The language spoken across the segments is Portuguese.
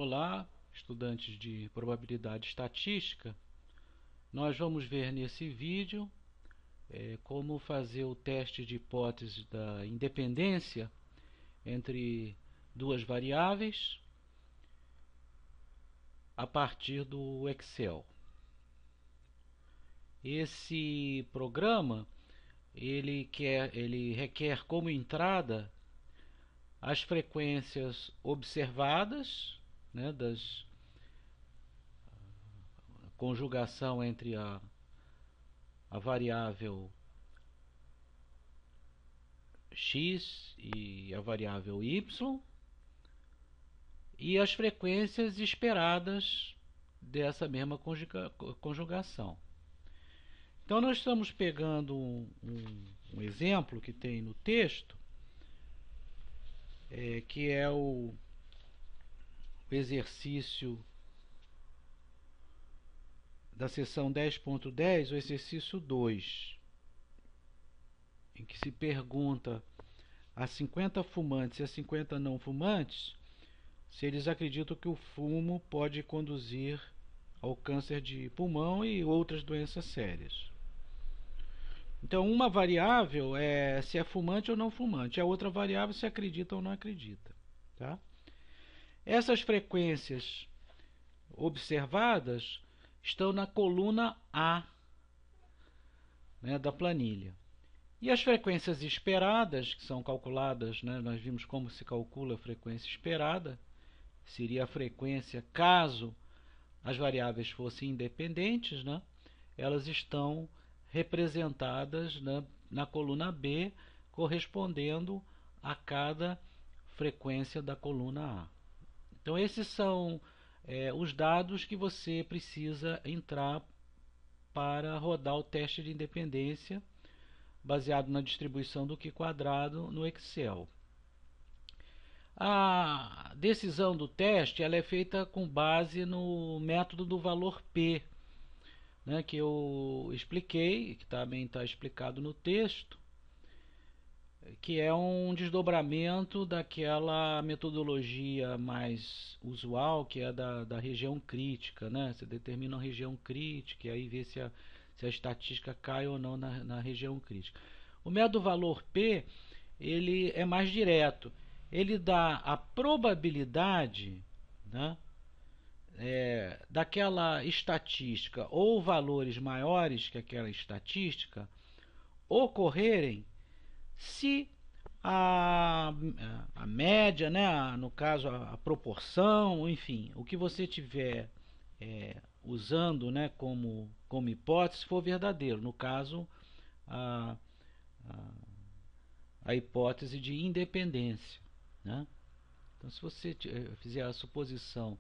Olá, estudantes de probabilidade estatística. Nós vamos ver nesse vídeo como fazer o teste de hipótese da independência entre duas variáveis a partir do Excel. Esse programa ele requer como entrada as frequências observadas, né, das conjugação entre a variável x e a variável y e as frequências esperadas dessa mesma conjugação. Então nós estamos pegando um exemplo que tem no texto, que é o exercício da seção 10.10, o exercício 2, em que se pergunta a 50 fumantes e a 50 não fumantes se eles acreditam que o fumo pode conduzir ao câncer de pulmão e outras doenças sérias. Então, uma variável é se é fumante ou não fumante, a outra variável se acredita ou não acredita. Tá? Essas frequências observadas estão na coluna A, né, da planilha. E as frequências esperadas, que são calculadas, né, nós vimos como se calcula a frequência esperada, seria a frequência caso as variáveis fossem independentes, né, elas estão representadas na coluna B, correspondendo a cada frequência da coluna A. Então esses são os dados que você precisa entrar para rodar o teste de independência baseado na distribuição do Q quadrado no Excel. A decisão do teste ela é feita com base no método do valor P, né, que eu expliquei, que também está explicado no texto, que é um desdobramento daquela metodologia mais usual, que é da região crítica, né? Você determina uma região crítica e aí vê se a estatística cai ou não na região crítica. O método valor P ele é mais direto. Ele dá a probabilidade, né, daquela estatística ou valores maiores que aquela estatística ocorrerem se a média, né, no caso a proporção, enfim, o que você tiver usando, né, como hipótese for verdadeiro, no caso a hipótese de independência, né? Então se você fizer a suposição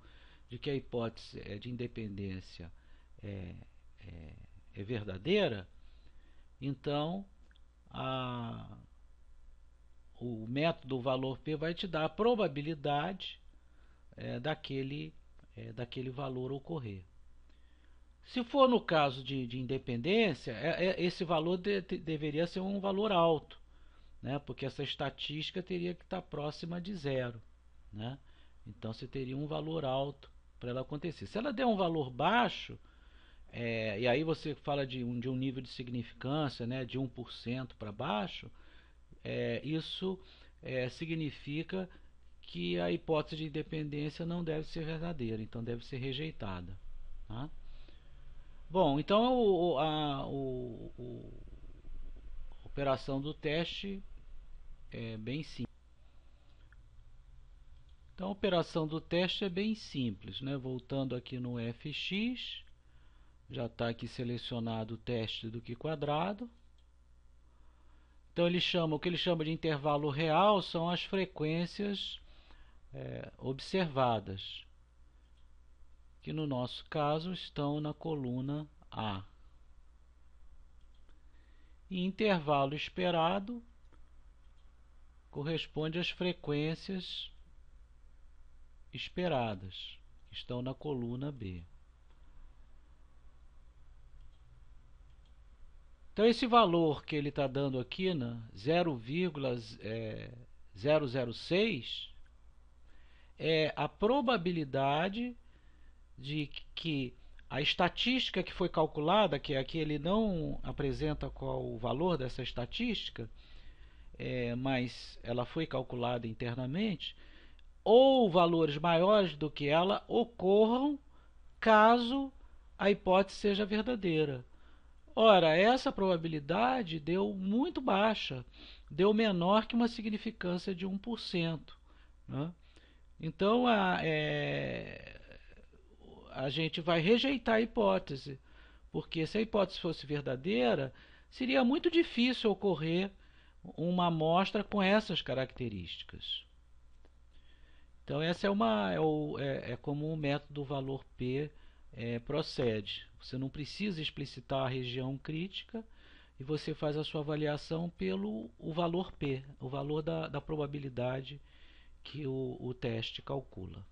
de que a hipótese de independência é verdadeira, então o método valor P vai te dar a probabilidade daquele valor ocorrer. Se for no caso de independência, esse valor deveria ser um valor alto, né? Porque essa estatística teria que estar próxima de zero, né? Então você teria um valor alto para ela acontecer. Se ela der um valor baixo, e aí você fala de um nível de significância, né, de 1% para baixo, isso significa que a hipótese de independência não deve ser verdadeira, então deve ser rejeitada. Tá? Bom, então a operação do teste é bem simples. Então a operação do teste é bem simples, né? Voltando aqui no fx, já está aqui selecionado o teste do Q quadrado. Então o que ele chama de intervalo real são as frequências observadas, que no nosso caso estão na coluna A. E intervalo esperado corresponde às frequências esperadas, que estão na coluna B. Então esse valor que ele está dando aqui, né, 0,006, é a probabilidade de que a estatística que foi calculada, que aqui ele não apresenta qual o valor dessa estatística, mas ela foi calculada internamente, ou valores maiores do que ela ocorram caso a hipótese seja verdadeira. Ora, essa probabilidade deu muito baixa, deu menor que uma significância de 1%. Né? Então, a gente vai rejeitar a hipótese, porque se a hipótese fosse verdadeira, seria muito difícil ocorrer uma amostra com essas características. Então, essa é como o método valor P procede. Você não precisa explicitar a região crítica e você faz a sua avaliação pelo o valor P, o valor da probabilidade que o teste calcula.